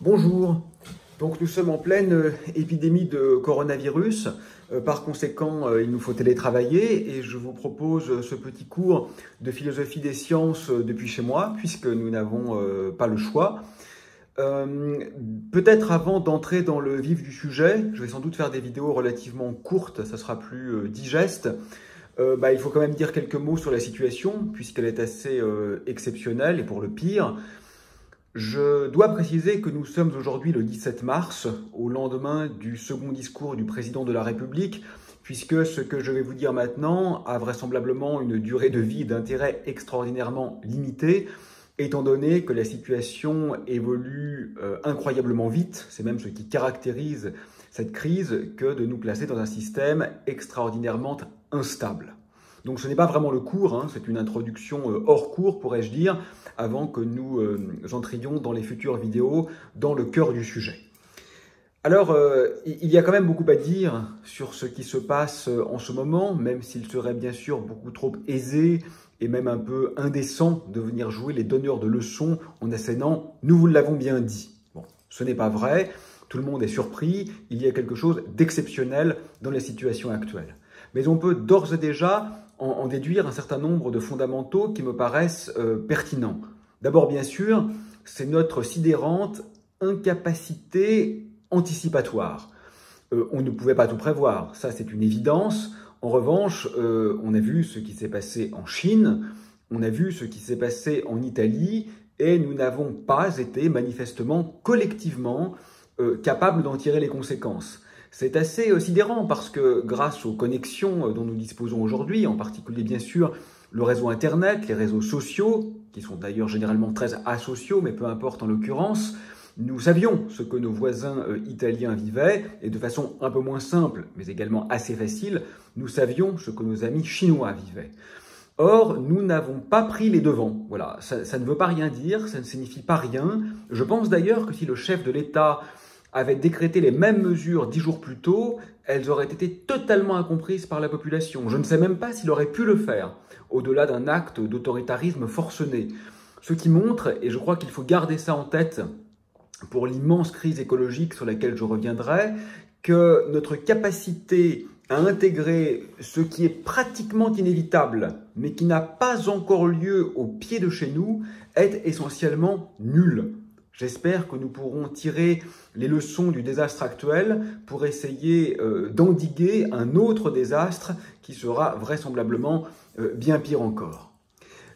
Bonjour, donc nous sommes en pleine épidémie de coronavirus, par conséquent il nous faut télétravailler et je vous propose ce petit cours de philosophie des sciences depuis chez moi puisque nous n'avons pas le choix. Peut-être avant d'entrer dans le vif du sujet, je vais sans doute faire des vidéos relativement courtes, ça sera plus digeste. Il faut quand même dire quelques mots sur la situation puisqu'elle est assez exceptionnelle et pour le pire. Je dois préciser que nous sommes aujourd'hui le 17 mars, au lendemain du second discours du président de la République, puisque ce que je vais vous dire maintenant a vraisemblablement une durée de vie d'intérêt extraordinairement limitée, étant donné que la situation évolue incroyablement vite. C'est même ce qui caractérise cette crise que de nous placer dans un système extraordinairement instable. Donc ce n'est pas vraiment le cours, c'est une introduction hors cours, pourrais-je dire, avant que nous entrions dans les futures vidéos, dans le cœur du sujet. Alors, il y a quand même beaucoup à dire sur ce qui se passe en ce moment, même s'il serait bien sûr beaucoup trop aisé et même un peu indécent de venir jouer les donneurs de leçons en assénant « nous vous l'avons bien dit ». Bon, ce n'est pas vrai, tout le monde est surpris, il y a quelque chose d'exceptionnel dans la situation actuelle. Mais on peut d'ores et déjà en déduire un certain nombre de fondamentaux qui me paraissent pertinents. D'abord, bien sûr, c'est notre sidérante incapacité anticipatoire. On ne pouvait pas tout prévoir, ça c'est une évidence. En revanche, on a vu ce qui s'est passé en Chine, on a vu ce qui s'est passé en Italie, et nous n'avons pas été manifestement, collectivement, capables d'en tirer les conséquences. C'est assez sidérant parce que grâce aux connexions dont nous disposons aujourd'hui, en particulier bien sûr le réseau Internet, les réseaux sociaux, qui sont d'ailleurs généralement très asociaux, mais peu importe en l'occurrence, nous savions ce que nos voisins italiens vivaient, et de façon un peu moins simple, mais également assez facile, nous savions ce que nos amis chinois vivaient. Or, nous n'avons pas pris les devants. Voilà, ça ne veut pas rien dire, ça ne signifie pas rien. Je pense d'ailleurs que si le chef de l'État avait décrété les mêmes mesures 10 jours plus tôt, elles auraient été totalement incomprises par la population. Je ne sais même pas s'il aurait pu le faire, au-delà d'un acte d'autoritarisme forcené. Ce qui montre, et je crois qu'il faut garder ça en tête pour l'immense crise écologique sur laquelle je reviendrai, que notre capacité à intégrer ce qui est pratiquement inévitable, mais qui n'a pas encore lieu au pied de chez nous, est essentiellement nulle. J'espère que nous pourrons tirer les leçons du désastre actuel pour essayer d'endiguer un autre désastre qui sera vraisemblablement bien pire encore.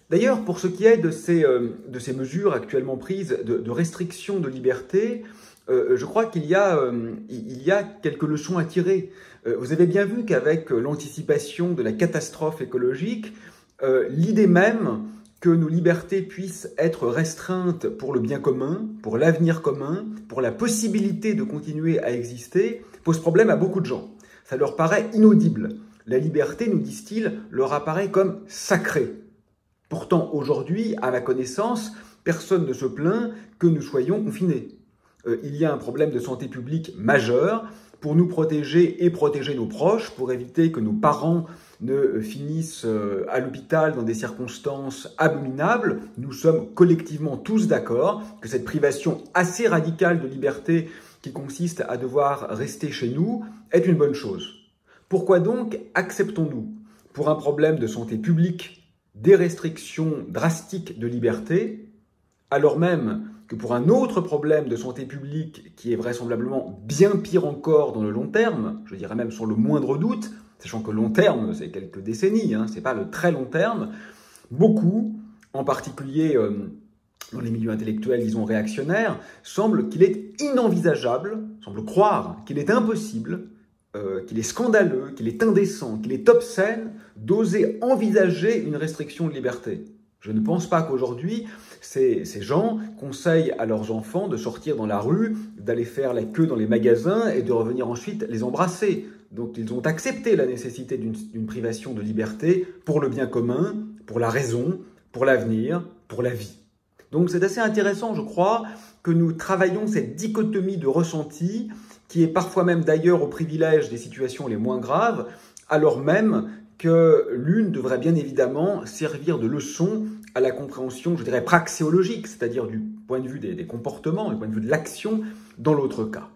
D'ailleurs, pour ce qui est de ces mesures actuellement prises de restriction de liberté, je crois qu'il y a quelques leçons à tirer. Vous avez bien vu qu'avec l'anticipation de la catastrophe écologique, l'idée même que nos libertés puissent être restreintes pour le bien commun, pour l'avenir commun, pour la possibilité de continuer à exister, pose problème à beaucoup de gens. Ça leur paraît inaudible. La liberté, nous disent-ils, leur apparaît comme sacrée. Pourtant, aujourd'hui, à ma connaissance, personne ne se plaint que nous soyons confinés. Il y a un problème de santé publique majeur pour nous protéger et protéger nos proches, pour éviter que nos parents ne finissent à l'hôpital dans des circonstances abominables. Nous sommes collectivement tous d'accord que cette privation assez radicale de liberté qui consiste à devoir rester chez nous est une bonne chose. Pourquoi donc acceptons-nous, pour un problème de santé publique, des restrictions drastiques de liberté, alors même que pour un autre problème de santé publique qui est vraisemblablement bien pire encore dans le long terme, je dirais même sur le moindre doute, sachant que long terme, c'est quelques décennies, ce n'est pas le très long terme, beaucoup, en particulier dans les milieux intellectuels, disons réactionnaires, semblent qu'il est inenvisageable, semblent croire qu'il est impossible, qu'il est scandaleux, qu'il est indécent, qu'il est obscène d'oser envisager une restriction de liberté. Je ne pense pas qu'aujourd'hui, ces gens conseillent à leurs enfants de sortir dans la rue, d'aller faire la queue dans les magasins et de revenir ensuite les embrasser. Donc ils ont accepté la nécessité d'une privation de liberté pour le bien commun, pour la raison, pour l'avenir, pour la vie. Donc c'est assez intéressant, je crois, que nous travaillons cette dichotomie de ressenti qui est parfois même d'ailleurs au privilège des situations les moins graves, alors même que l'une devrait bien évidemment servir de leçon à la compréhension, je dirais, praxéologique, c'est-à-dire du point de vue des comportements, du point de vue de l'action, dans l'autre cas.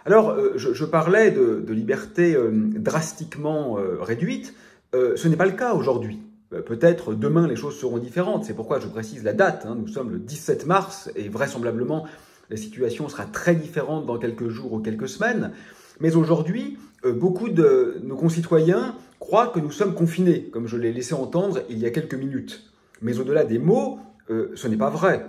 Alors, je parlais de liberté drastiquement réduite. Ce n'est pas le cas aujourd'hui. Peut-être demain les choses seront différentes. C'est pourquoi je précise la date. Nous sommes le 17 mars et vraisemblablement la situation sera très différente dans quelques jours ou quelques semaines. Mais aujourd'hui, beaucoup de nos concitoyens croient que nous sommes confinés, comme je l'ai laissé entendre il y a quelques minutes. Mais au-delà des mots, ce n'est pas vrai.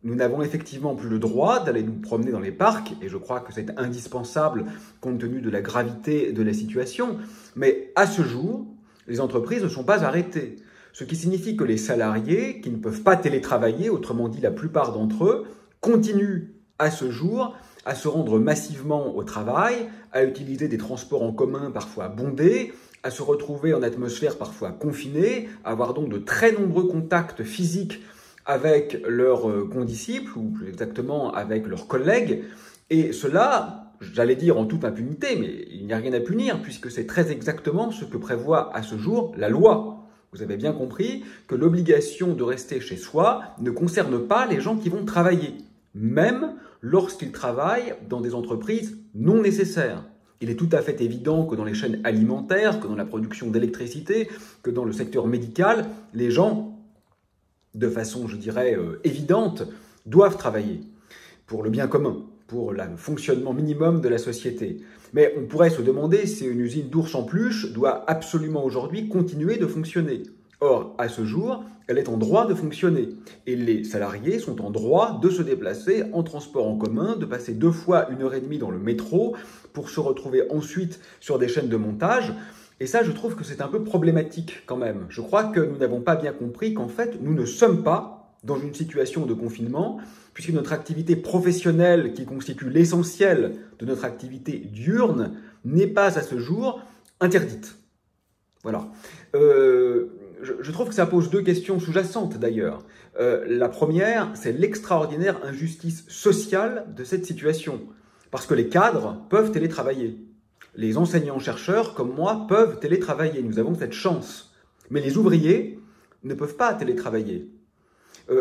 Nous n'avons effectivement plus le droit d'aller nous promener dans les parcs, et je crois que c'est indispensable compte tenu de la gravité de la situation. Mais à ce jour, les entreprises ne sont pas arrêtées. Ce qui signifie que les salariés qui ne peuvent pas télétravailler, autrement dit la plupart d'entre eux, continuent à ce jour à se rendre massivement au travail, à utiliser des transports en commun parfois bondés, à se retrouver en atmosphère parfois confinée, à avoir donc de très nombreux contacts physiques avec leurs condisciples, ou plus exactement avec leurs collègues. Et cela, j'allais dire en toute impunité, mais il n'y a rien à punir, puisque c'est très exactement ce que prévoit à ce jour la loi. Vous avez bien compris que l'obligation de rester chez soi ne concerne pas les gens qui vont travailler, même lorsqu'ils travaillent dans des entreprises non nécessaires. Il est tout à fait évident que dans les chaînes alimentaires, que dans la production d'électricité, que dans le secteur médical, les gens, de façon, je dirais, évidente, doivent travailler pour le bien commun, pour le fonctionnement minimum de la société. Mais on pourrait se demander si une usine d'ours en peluche doit absolument aujourd'hui continuer de fonctionner. Or, à ce jour, elle est en droit de fonctionner. Et les salariés sont en droit de se déplacer en transport en commun, de passer 2 fois 1h30 dans le métro pour se retrouver ensuite sur des chaînes de montage. Et ça, je trouve que c'est un peu problématique quand même. Je crois que nous n'avons pas bien compris qu'en fait, nous ne sommes pas dans une situation de confinement, puisque notre activité professionnelle, qui constitue l'essentiel de notre activité diurne, n'est pas à ce jour interdite. Voilà. Je trouve que ça pose 2 questions sous-jacentes d'ailleurs. La première, c'est l'extraordinaire injustice sociale de cette situation. Parce que les cadres peuvent télétravailler. Les enseignants-chercheurs, comme moi, peuvent télétravailler. Nous avons cette chance. Mais les ouvriers ne peuvent pas télétravailler.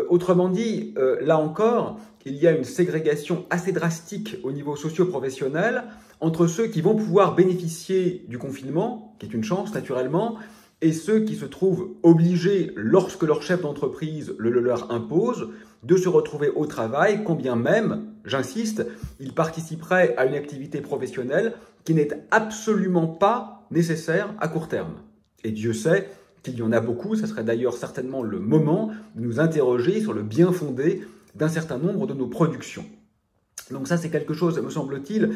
Autrement dit, là encore, il y a une ségrégation assez drastique au niveau socio-professionnel entre ceux qui vont pouvoir bénéficier du confinement, qui est une chance naturellement, et ceux qui se trouvent obligés, lorsque leur chef d'entreprise le leur impose, de se retrouver au travail, quand bien même, j'insiste, ils participeraient à une activité professionnelle qui n'est absolument pas nécessaire à court terme. Et Dieu sait qu'il y en a beaucoup, ça serait d'ailleurs certainement le moment de nous interroger sur le bien fondé d'un certain nombre de nos productions. Donc ça, c'est quelque chose, me semble-t-il,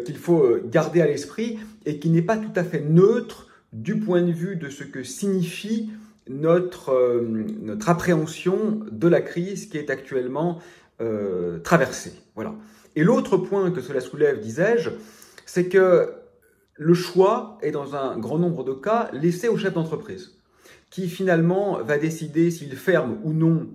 qu'il faut garder à l'esprit et qui n'est pas tout à fait neutre du point de vue de ce que signifie notre appréhension de la crise qui est actuellement traversée. Voilà. Et l'autre point que cela soulève, disais-je, c'est que le choix est dans un grand nombre de cas laissé au chef d'entreprise, qui finalement va décider s'il ferme ou non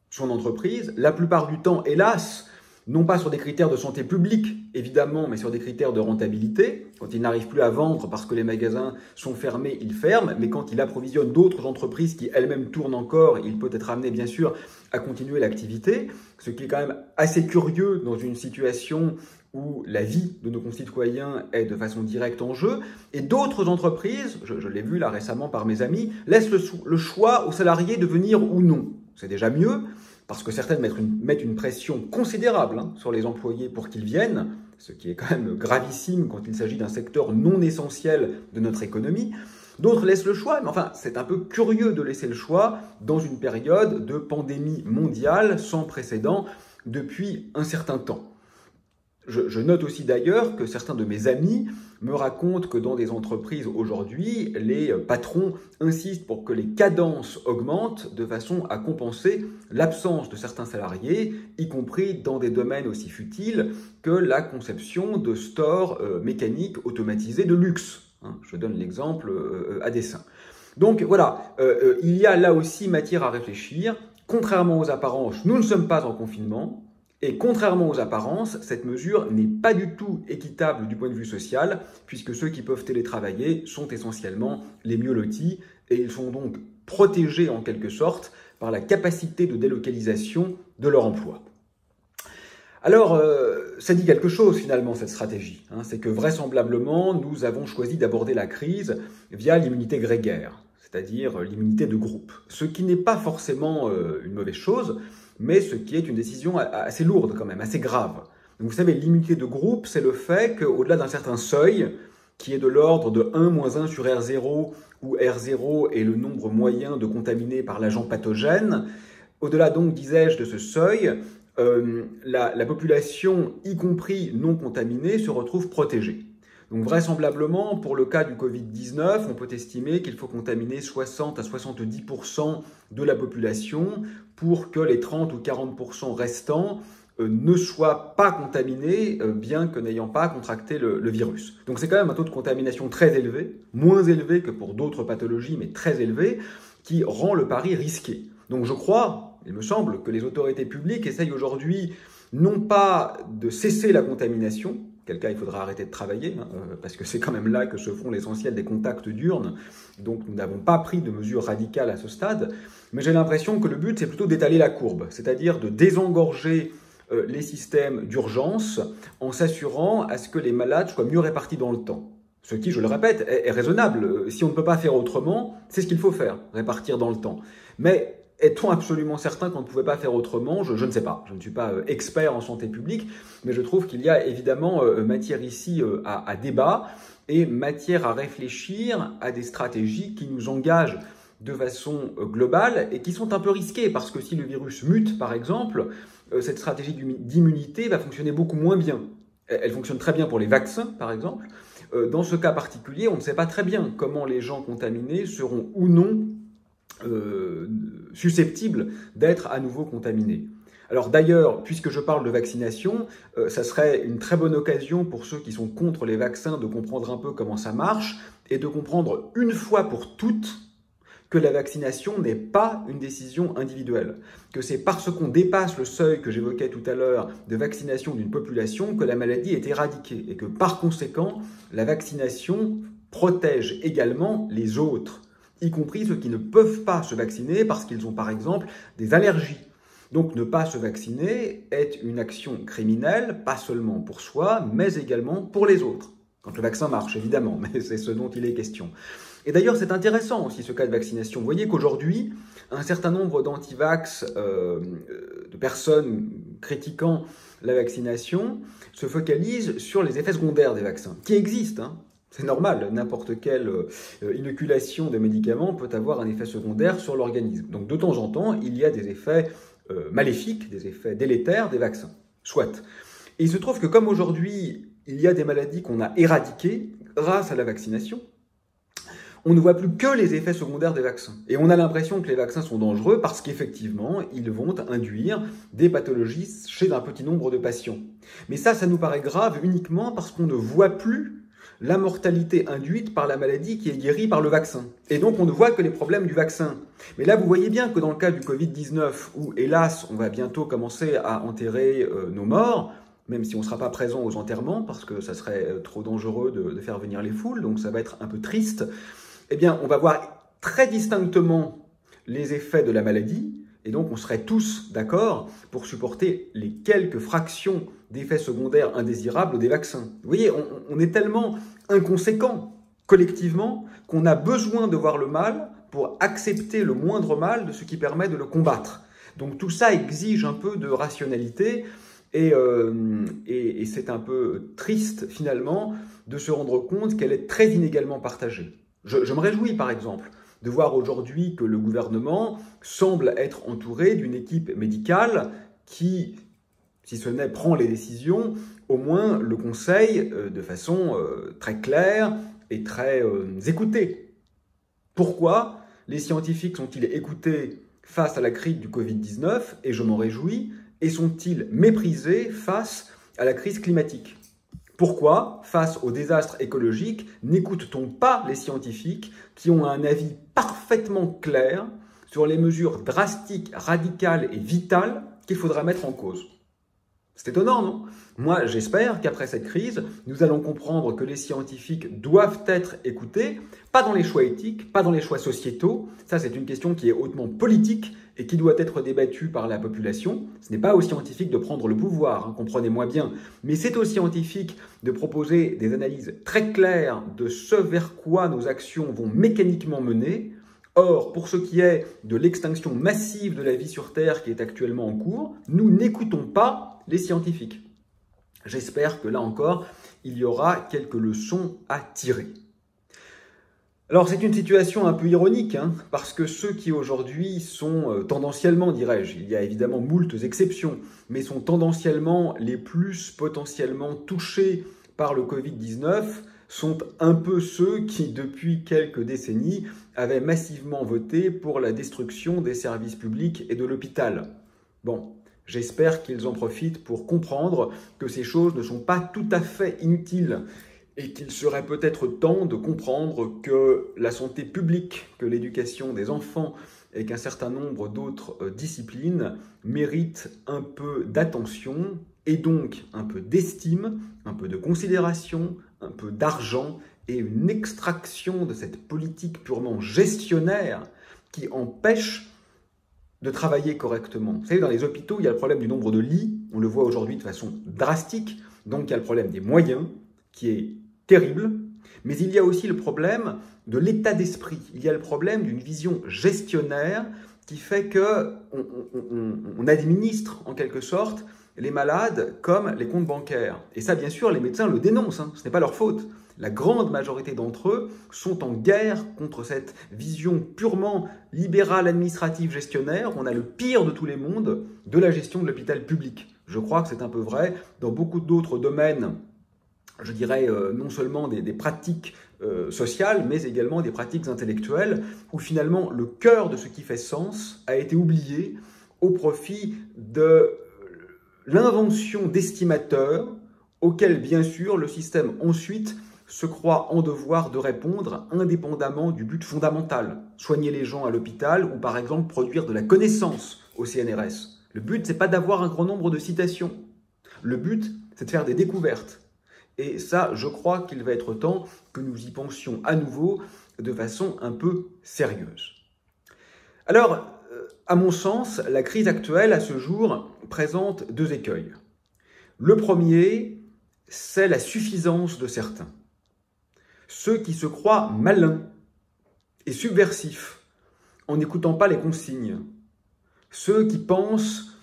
son entreprise, la plupart du temps, hélas, non pas sur des critères de santé publique, évidemment, mais sur des critères de rentabilité. Quand il n'arrive plus à vendre parce que les magasins sont fermés, il ferme, mais quand il approvisionne d'autres entreprises qui elles-mêmes tournent encore, il peut être amené, bien sûr, à continuer l'activité, ce qui est quand même assez curieux dans une situation où la vie de nos concitoyens est de façon directe en jeu, et d'autres entreprises, je l'ai vu là récemment par mes amis, laissent le choix aux salariés de venir ou non. C'est déjà mieux, parce que certaines mettent une pression considérable sur les employés pour qu'ils viennent, ce qui est quand même gravissime quand il s'agit d'un secteur non essentiel de notre économie. D'autres laissent le choix, mais enfin, c'est un peu curieux de laisser le choix dans une période de pandémie mondiale sans précédent depuis un certain temps. Je note aussi d'ailleurs que certains de mes amis me racontent que dans des entreprises aujourd'hui, les patrons insistent pour que les cadences augmentent de façon à compenser l'absence de certains salariés, y compris dans des domaines aussi futiles que la conception de stores mécaniques automatisés de luxe. Je donne l'exemple à dessein. Donc voilà, il y a là aussi matière à réfléchir. Contrairement aux apparences, nous ne sommes pas en confinement. Et contrairement aux apparences, cette mesure n'est pas du tout équitable du point de vue social, puisque ceux qui peuvent télétravailler sont essentiellement les mieux lotis, et ils sont donc protégés en quelque sorte par la capacité de délocalisation de leur emploi. Alors, ça dit quelque chose finalement cette stratégie, hein, c'est que vraisemblablement nous avons choisi d'aborder la crise via l'immunité grégaire, c'est-à-dire l'immunité de groupe, ce qui n'est pas forcément une mauvaise chose, mais ce qui est une décision assez lourde quand même, assez grave. Donc, vous savez, l'immunité de groupe, c'est le fait qu'au-delà d'un certain seuil, qui est de l'ordre de 1 moins 1 sur R0, où R0 est le nombre moyen de contaminés par l'agent pathogène, au-delà donc, disais-je, de ce seuil, la population, y compris non contaminée, se retrouve protégée. Donc vraisemblablement, pour le cas du Covid-19, on peut estimer qu'il faut contaminer 60 à 70% de la population pour que les 30 ou 40% restants ne soient pas contaminés, bien que n'ayant pas contracté le virus. Donc c'est quand même un taux de contamination très élevé, moins élevé que pour d'autres pathologies, mais très élevé, qui rend le pari risqué. Donc je crois, il me semble, que les autorités publiques essayent aujourd'hui non pas de cesser la contamination, quel cas il faudra arrêter de travailler, hein, parce que c'est quand même là que se font l'essentiel des contacts diurnes, donc nous n'avons pas pris de mesures radicales à ce stade, mais j'ai l'impression que le but c'est plutôt d'étaler la courbe, c'est-à-dire de désengorger les systèmes d'urgence en s'assurant à ce que les malades soient mieux répartis dans le temps. Ce qui, je le répète, est raisonnable. Si on ne peut pas faire autrement, c'est ce qu'il faut faire, répartir dans le temps. Mais est-on absolument certain qu'on ne pouvait pas faire autrement? Je ne sais pas. Je ne suis pas expert en santé publique, mais je trouve qu'il y a évidemment matière ici à débat et matière à réfléchir à des stratégies qui nous engagent de façon globale et qui sont un peu risquées parce que si le virus mute, par exemple, cette stratégie d'immunité va fonctionner beaucoup moins bien. Elle fonctionne très bien pour les vaccins, par exemple. Dans ce cas particulier, on ne sait pas très bien comment les gens contaminés seront ou non susceptibles d'être à nouveau contaminés. Alors d'ailleurs, puisque je parle de vaccination, ça serait une très bonne occasion pour ceux qui sont contre les vaccins de comprendre un peu comment ça marche et de comprendre une fois pour toutes que la vaccination n'est pas une décision individuelle, que c'est parce qu'on dépasse le seuil que j'évoquais tout à l'heure de vaccination d'une population que la maladie est éradiquée et que par conséquent, la vaccination protège également les autres, y compris ceux qui ne peuvent pas se vacciner parce qu'ils ont par exemple des allergies. Donc ne pas se vacciner est une action criminelle, pas seulement pour soi, mais également pour les autres. Quand le vaccin marche, évidemment, mais c'est ce dont il est question. Et d'ailleurs, c'est intéressant aussi ce cas de vaccination. Vous voyez qu'aujourd'hui, un certain nombre d'antivax, de personnes critiquant la vaccination, se focalisent sur les effets secondaires des vaccins, qui existent, hein. C'est normal, n'importe quelle inoculation de médicaments peut avoir un effet secondaire sur l'organisme. Donc de temps en temps, il y a des effets maléfiques, des effets délétères des vaccins. Soit. Et il se trouve que comme aujourd'hui, il y a des maladies qu'on a éradiquées grâce à la vaccination, on ne voit plus que les effets secondaires des vaccins. Et on a l'impression que les vaccins sont dangereux parce qu'effectivement, ils vont induire des pathologies chez un petit nombre de patients. Mais ça nous paraît grave uniquement parce qu'on ne voit plus la mortalité induite par la maladie qui est guérie par le vaccin. Et donc, on ne voit que les problèmes du vaccin. Mais là, vous voyez bien que dans le cas du Covid-19, où, hélas, on va bientôt commencer à enterrer nos morts, même si on ne sera pas présent aux enterrements, parce que ça serait trop dangereux de faire venir les foules, donc ça va être un peu triste, eh bien, on va voir très distinctement les effets de la maladie, et donc on serait tous d'accord pour supporter les quelques fractions d'effets secondaires indésirables des vaccins. Vous voyez, on est tellement inconséquents collectivement qu'on a besoin de voir le mal pour accepter le moindre mal de ce qui permet de le combattre. Donc tout ça exige un peu de rationalité et c'est un peu triste finalement de se rendre compte qu'elle est très inégalement partagée. Je me réjouis par exemple de voir aujourd'hui que le gouvernement semble être entouré d'une équipe médicale qui, si ce n'est prend les décisions, au moins le conseille de façon très claire et très écoutée. Pourquoi les scientifiques sont-ils écoutés face à la crise du Covid-19, et je m'en réjouis, et sont-ils méprisés face à la crise climatique ? Pourquoi, face au désastre écologique, n'écoute-t-on pas les scientifiques qui ont un avis parfaitement clair sur les mesures drastiques, radicales et vitales qu'il faudra mettre en cause ? C'est étonnant, non? Moi, j'espère qu'après cette crise, nous allons comprendre que les scientifiques doivent être écoutés, pas dans les choix éthiques, pas dans les choix sociétaux. Ça, c'est une question qui est hautement politique et qui doit être débattue par la population. Ce n'est pas aux scientifiques de prendre le pouvoir, hein, comprenez-moi bien, mais c'est aux scientifiques de proposer des analyses très claires de ce vers quoi nos actions vont mécaniquement mener. Or, pour ce qui est de l'extinction massive de la vie sur Terre qui est actuellement en cours, nous n'écoutons pas les scientifiques. J'espère que là encore, il y aura quelques leçons à tirer. Alors c'est une situation un peu ironique, hein, parce que ceux qui aujourd'hui sont tendanciellement, dirais-je, il y a évidemment moultes exceptions, mais sont tendanciellement les plus potentiellement touchés par le Covid-19, sont un peu ceux qui, depuis quelques décennies, avaient massivement voté pour la destruction des services publics et de l'hôpital. Bon, j'espère qu'ils en profitent pour comprendre que ces choses ne sont pas tout à fait inutiles et qu'il serait peut-être temps de comprendre que la santé publique, que l'éducation des enfants et qu'un certain nombre d'autres disciplines méritent un peu d'attention et donc un peu d'estime, un peu de considération, un peu d'argent et une extraction de cette politique purement gestionnaire qui empêche de travailler correctement. Vous savez, dans les hôpitaux, il y a le problème du nombre de lits, on le voit aujourd'hui de façon drastique, donc il y a le problème des moyens, qui est terrible, mais il y a aussi le problème de l'état d'esprit, il y a le problème d'une vision gestionnaire qui fait qu'on administre en quelque sorte les malades comme les comptes bancaires. Et ça, bien sûr, les médecins le dénoncent, hein, ce n'est pas leur faute. La grande majorité d'entre eux sont en guerre contre cette vision purement libérale, administrative, gestionnaire. On a le pire de tous les mondes de la gestion de l'hôpital public. Je crois que c'est un peu vrai dans beaucoup d'autres domaines, je dirais non seulement des pratiques sociales, mais également des pratiques intellectuelles, où finalement le cœur de ce qui fait sens a été oublié au profit de l'invention d'estimateurs auxquels, bien sûr, le système ensuite se croit en devoir de répondre indépendamment du but fondamental, soigner les gens à l'hôpital ou par exemple produire de la connaissance au CNRS. Le but, c'est pas d'avoir un grand nombre de citations. Le but, c'est de faire des découvertes. Et ça, je crois qu'il va être temps que nous y pensions à nouveau de façon un peu sérieuse. Alors, à mon sens, la crise actuelle, à ce jour, présente deux écueils. Le premier, c'est la suffisance de certains. Ceux qui se croient malins et subversifs en n'écoutant pas les consignes. Ceux qui pensent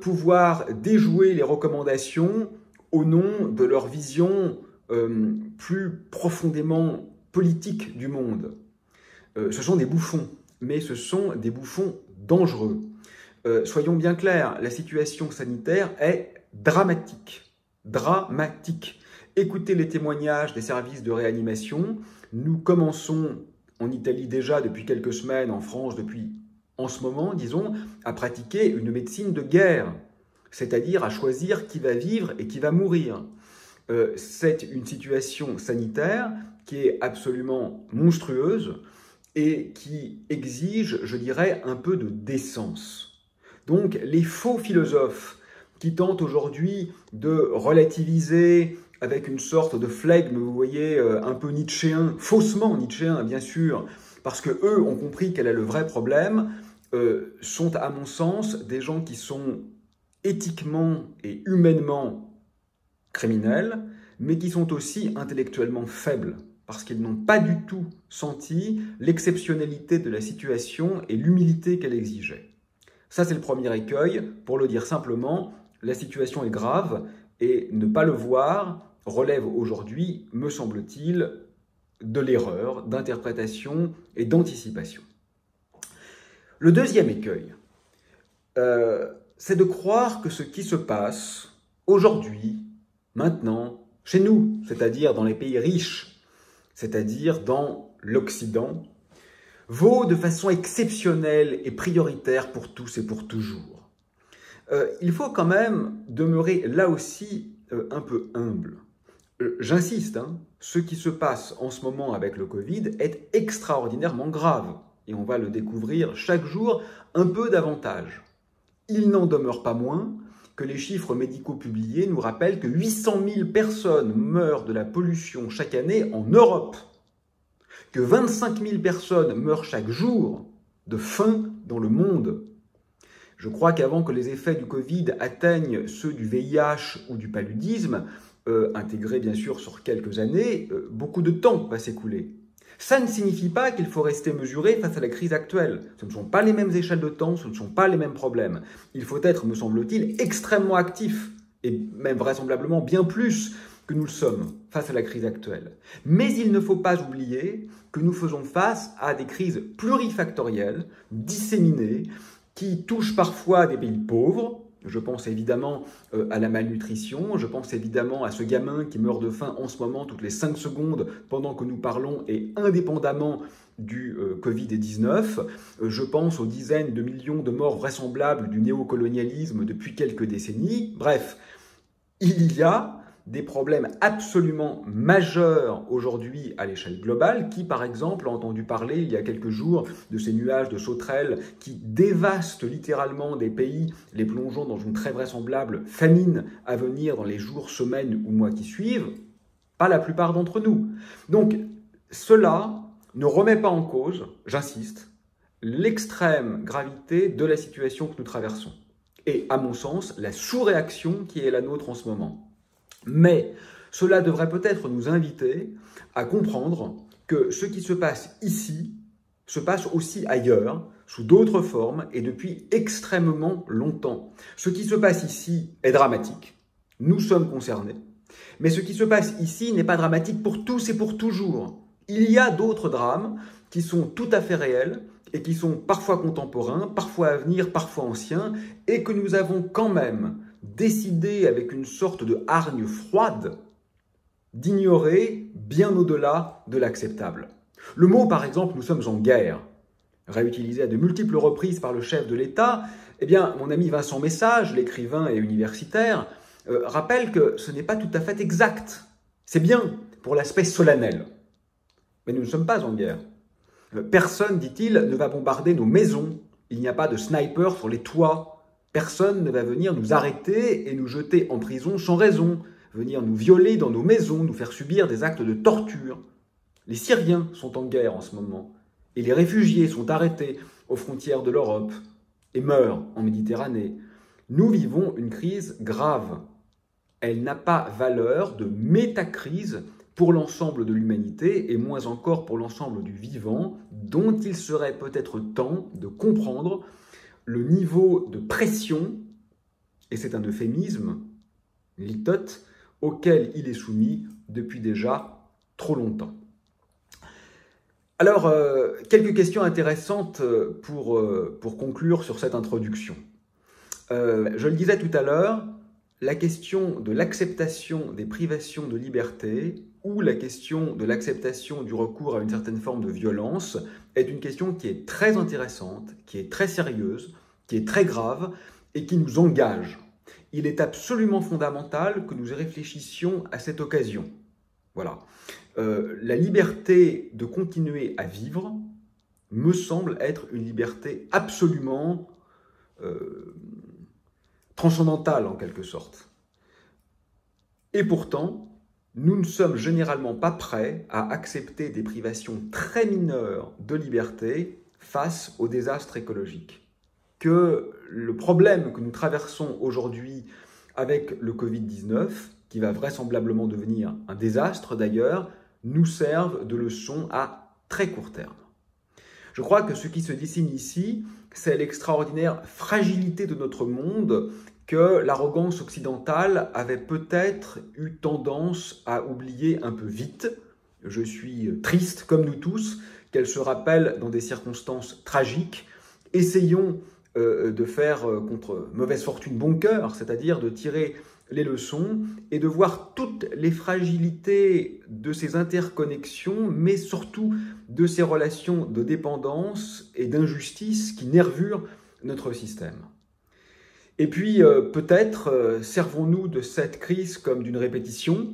pouvoir déjouer les recommandations au nom de leur vision plus profondément politique du monde. Ce sont des bouffons, mais ce sont des bouffons dangereux. Soyons bien clairs, la situation sanitaire est dramatique. Dramatique. Écoutez les témoignages des services de réanimation. Nous commençons en Italie déjà depuis quelques semaines, en France depuis en ce moment, disons, à pratiquer une médecine de guerre, c'est-à-dire à choisir qui va vivre et qui va mourir. C'est une situation sanitaire qui est absolument monstrueuse et qui exige, je dirais, un peu de décence. Donc les faux philosophes qui tentent aujourd'hui de relativiser avec une sorte de flegme, vous voyez, un peu nietzschéen, faussement nietzschéen bien sûr, parce qu'eux ont compris quel est le vrai problème, sont à mon sens des gens qui sont éthiquement et humainement criminels, mais qui sont aussi intellectuellement faibles, parce qu'ils n'ont pas du tout senti l'exceptionnalité de la situation et l'humilité qu'elle exigeait. Ça, c'est le premier écueil. Pour le dire simplement, la situation est grave et ne pas le voir relève aujourd'hui, me semble-t-il, de l'erreur, d'interprétation et d'anticipation. Le deuxième écueil, c'est de croire que ce qui se passe aujourd'hui, maintenant, chez nous, c'est-à-dire dans les pays riches, c'est-à-dire dans l'Occident, vaut de façon exceptionnelle et prioritaire pour tous et pour toujours. Il faut quand même demeurer là aussi un peu humble. J'insiste, hein, ce qui se passe en ce moment avec le Covid est extraordinairement grave et on va le découvrir chaque jour un peu davantage. Il n'en demeure pas moins que les chiffres médicaux publiés nous rappellent que 800 000 personnes meurent de la pollution chaque année en Europe, que 25 000 personnes meurent chaque jour de faim dans le monde. Je crois qu'avant que les effets du Covid atteignent ceux du VIH ou du paludisme, intégrés bien sûr sur quelques années, beaucoup de temps va s'écouler. Ça ne signifie pas qu'il faut rester mesuré face à la crise actuelle. Ce ne sont pas les mêmes échelles de temps, ce ne sont pas les mêmes problèmes. Il faut être, me semble-t-il, extrêmement actif, et même vraisemblablement bien plus que nous le sommes face à la crise actuelle. Mais il ne faut pas oublier que nous faisons face à des crises plurifactorielles, disséminées, qui touchent parfois des pays pauvres. Je pense évidemment à la malnutrition, je pense évidemment à ce gamin qui meurt de faim en ce moment toutes les 5 secondes pendant que nous parlons et indépendamment du Covid-19. Je pense aux dizaines de millions de morts vraisemblables du néocolonialisme depuis quelques décennies. Bref, il y a des problèmes absolument majeurs aujourd'hui à l'échelle globale. Qui, par exemple, a entendu parler il y a quelques jours de ces nuages de sauterelles qui dévastent littéralement des pays, les plongeant dans une très vraisemblable famine à venir dans les jours, semaines ou mois qui suivent? Pas la plupart d'entre nous. Donc, cela ne remet pas en cause, j'insiste, l'extrême gravité de la situation que nous traversons. Et, à mon sens, la sous-réaction qui est la nôtre en ce moment. Mais cela devrait peut-être nous inviter à comprendre que ce qui se passe ici se passe aussi ailleurs, sous d'autres formes et depuis extrêmement longtemps. Ce qui se passe ici est dramatique. Nous sommes concernés. Mais ce qui se passe ici n'est pas dramatique pour tous et pour toujours. Il y a d'autres drames qui sont tout à fait réels et qui sont parfois contemporains, parfois à venir, parfois anciens, et que nous avons quand même décidé avec une sorte de hargne froide d'ignorer bien au-delà de l'acceptable. Le mot, par exemple, nous sommes en guerre, réutilisé à de multiples reprises par le chef de l'État, eh bien, mon ami Vincent Message, l'écrivain et universitaire, rappelle que ce n'est pas tout à fait exact. C'est bien pour l'aspect solennel. Mais nous ne sommes pas en guerre. Personne, dit-il, ne va bombarder nos maisons. Il n'y a pas de sniper sur les toits. Personne ne va venir nous arrêter et nous jeter en prison sans raison, venir nous violer dans nos maisons, nous faire subir des actes de torture. Les Syriens sont en guerre en ce moment, et les réfugiés sont arrêtés aux frontières de l'Europe et meurent en Méditerranée. Nous vivons une crise grave. Elle n'a pas valeur de métacrise pour l'ensemble de l'humanité, et moins encore pour l'ensemble du vivant, dont il serait peut-être temps de comprendre le niveau de pression, et c'est un euphémisme, litote, auquel il est soumis depuis déjà trop longtemps. Alors, quelques questions intéressantes pour conclure sur cette introduction. Je le disais tout à l'heure, la question de l'acceptation des privations de liberté ou la question de l'acceptation du recours à une certaine forme de violence est une question qui est très intéressante, qui est très sérieuse, qui est très grave et qui nous engage. Il est absolument fondamental que nous y réfléchissions à cette occasion. Voilà. La liberté de continuer à vivre me semble être une liberté absolument transcendantale en quelque sorte. Et pourtant, nous ne sommes généralement pas prêts à accepter des privations très mineures de liberté face au désastre écologique. Que le problème que nous traversons aujourd'hui avec le Covid-19, qui va vraisemblablement devenir un désastre d'ailleurs, nous serve de leçon à très court terme. Je crois que ce qui se dessine ici, c'est l'extraordinaire fragilité de notre monde que l'arrogance occidentale avait peut-être eu tendance à oublier un peu vite. Je suis triste, comme nous tous, qu'elle se rappelle dans des circonstances tragiques. Essayons de faire contre mauvaise fortune bon cœur, c'est-à-dire de tirer les leçons et de voir toutes les fragilités de ces interconnexions, mais surtout de ces relations de dépendance et d'injustice qui nervurent notre système. Et puis, peut-être servons-nous de cette crise comme d'une répétition,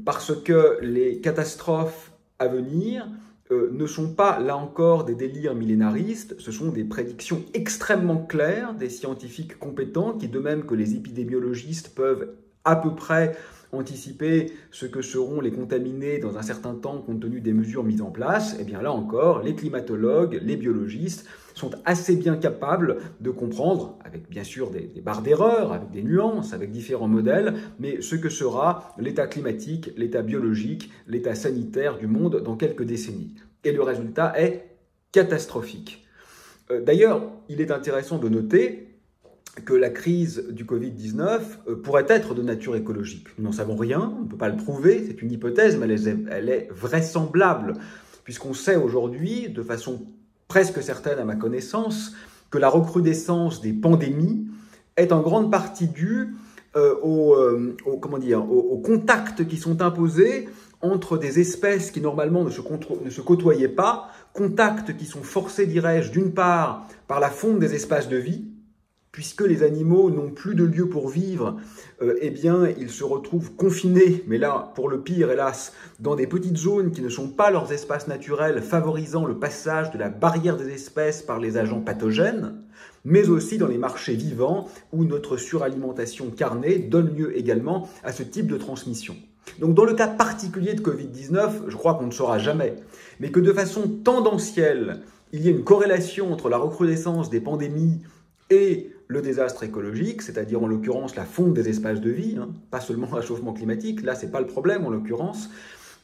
parce que les catastrophes à venir ne sont pas, là encore, des délires millénaristes, ce sont des prédictions extrêmement claires des scientifiques compétents qui, de même que les épidémiologistes, peuvent à peu près anticiper ce que seront les contaminés dans un certain temps compte tenu des mesures mises en place, eh bien là encore, les climatologues, les biologistes sont assez bien capables de comprendre, avec bien sûr des barres d'erreur, avec des nuances, avec différents modèles, mais ce que sera l'état climatique, l'état biologique, l'état sanitaire du monde dans quelques décennies. Et le résultat est catastrophique. D'ailleurs, il est intéressant de noter que la crise du Covid-19 pourrait être de nature écologique. Nous n'en savons rien, on ne peut pas le prouver, c'est une hypothèse, mais elle est vraisemblable, puisqu'on sait aujourd'hui, de façon presque certaine à ma connaissance, que la recrudescence des pandémies est en grande partie due aux contacts qui sont imposés entre des espèces qui normalement ne se côtoyaient pas, contacts qui sont forcés, dirais-je, d'une part par la fonte des espaces de vie, puisque les animaux n'ont plus de lieu pour vivre, eh bien, ils se retrouvent confinés, mais là, pour le pire, hélas, dans des petites zones qui ne sont pas leurs espaces naturels, favorisant le passage de la barrière des espèces par les agents pathogènes, mais aussi dans les marchés vivants, où notre suralimentation carnée donne lieu également à ce type de transmission. Donc, dans le cas particulier de Covid-19, je crois qu'on ne saura jamais, mais que de façon tendancielle, il y ait une corrélation entre la recrudescence des pandémies et le désastre écologique, c'est-à-dire en l'occurrence la fonte des espaces de vie, pas seulement le réchauffement climatique, là c'est pas le problème en l'occurrence,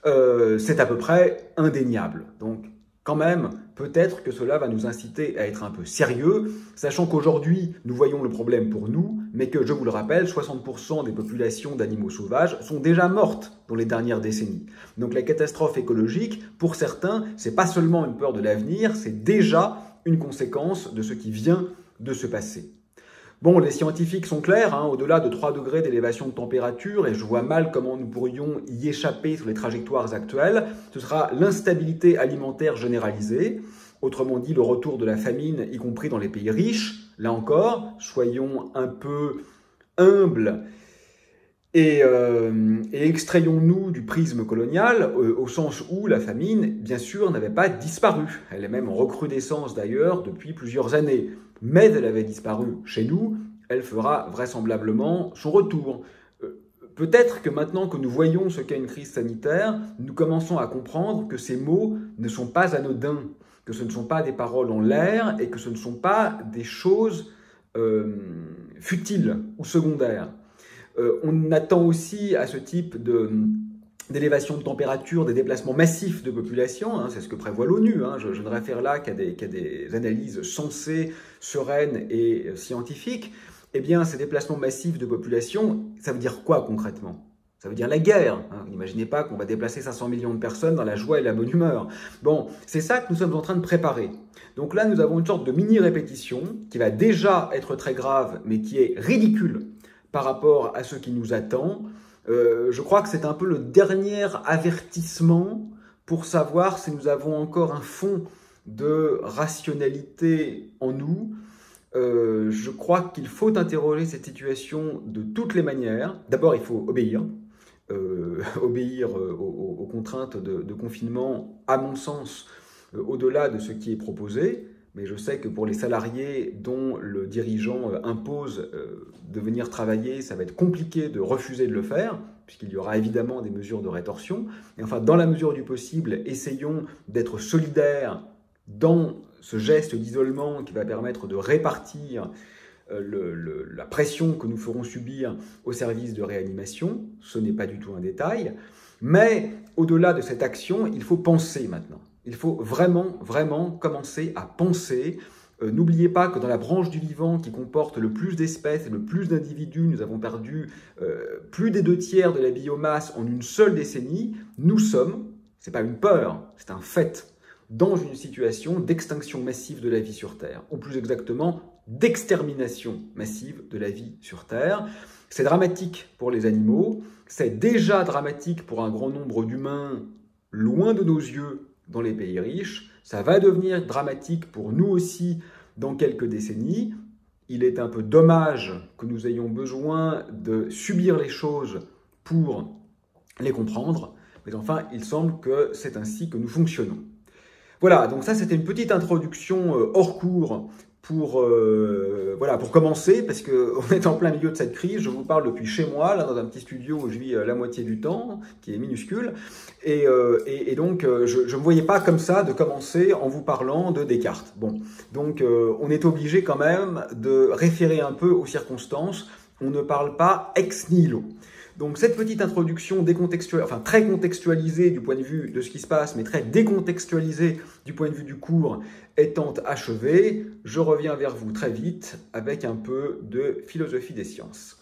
c'est à peu près indéniable. Donc quand même, peut-être que cela va nous inciter à être un peu sérieux, sachant qu'aujourd'hui nous voyons le problème pour nous, mais que, je vous le rappelle, 60% des populations d'animaux sauvages sont déjà mortes dans les dernières décennies. Donc la catastrophe écologique, pour certains, c'est pas seulement une peur de l'avenir, c'est déjà une conséquence de ce qui vient de se passer. Bon, les scientifiques sont clairs, au-delà de 3 degrés d'élévation de température, et je vois mal comment nous pourrions y échapper sur les trajectoires actuelles, ce sera l'instabilité alimentaire généralisée, autrement dit le retour de la famine, y compris dans les pays riches. Là encore, soyons un peu humbles et extrayons-nous du prisme colonial, au sens où la famine, bien sûr, n'avait pas disparu. Elle est même en recrudescence d'ailleurs depuis plusieurs années. Mais elle avait disparu chez nous, elle fera vraisemblablement son retour. Peut-être que maintenant que nous voyons ce qu'est une crise sanitaire, nous commençons à comprendre que ces mots ne sont pas anodins, que ce ne sont pas des paroles en l'air et que ce ne sont pas des choses futiles ou secondaires. On attend aussi à ce type d'élévation de température, des déplacements massifs de population, c'est ce que prévoit l'ONU, je ne réfère là qu'à des analyses sensées, sereines et scientifiques. Eh bien, ces déplacements massifs de population, ça veut dire quoi concrètement? Ça veut dire la guerre. N'imaginez pas qu'on va déplacer 500 millions de personnes dans la joie et la bonne humeur. Bon, c'est ça que nous sommes en train de préparer. Donc là, nous avons une sorte de mini-répétition qui va déjà être très grave, mais qui est ridicule par rapport à ce qui nous attend. Je crois que c'est un peu le dernier avertissement pour savoir si nous avons encore un fond de rationalité en nous. Je crois qu'il faut interroger cette situation de toutes les manières. D'abord, il faut obéir. Obéir aux contraintes de confinement, à mon sens, au-delà de ce qui est proposé. Mais je sais que pour les salariés dont le dirigeant impose de venir travailler, ça va être compliqué de refuser de le faire, puisqu'il y aura évidemment des mesures de rétorsion. Et enfin, dans la mesure du possible, essayons d'être solidaires dans ce geste d'isolement qui va permettre de répartir la pression que nous ferons subir au service de réanimation. Ce n'est pas du tout un détail. Mais au-delà de cette action, il faut penser maintenant. Il faut vraiment, vraiment commencer à penser. N'oubliez pas que dans la branche du vivant qui comporte le plus d'espèces et le plus d'individus, nous avons perdu plus des 2/3 de la biomasse en une seule décennie. Nous sommes, ce n'est pas une peur, c'est un fait, dans une situation d'extinction massive de la vie sur Terre, ou plus exactement d'extermination massive de la vie sur Terre. C'est dramatique pour les animaux, c'est déjà dramatique pour un grand nombre d'humains loin de nos yeux dans les pays riches, ça va devenir dramatique pour nous aussi dans quelques décennies. Il est un peu dommage que nous ayons besoin de subir les choses pour les comprendre, mais enfin, il semble que c'est ainsi que nous fonctionnons. Voilà, donc ça c'était une petite introduction hors cours voilà, pour commencer, parce qu'on est en plein milieu de cette crise. Je vous parle depuis chez moi, là, dans un petit studio où je vis la moitié du temps, qui est minuscule. Et donc, je ne me voyais pas comme ça de commencer en vous parlant de Descartes. Bon, donc on est obligé quand même de référer un peu aux circonstances. On ne parle pas ex nihilo. Donc cette petite introduction enfin, très contextualisée du point de vue de ce qui se passe, mais très décontextualisée du point de vue du cours étant achevée, je reviens vers vous très vite avec un peu de philosophie des sciences.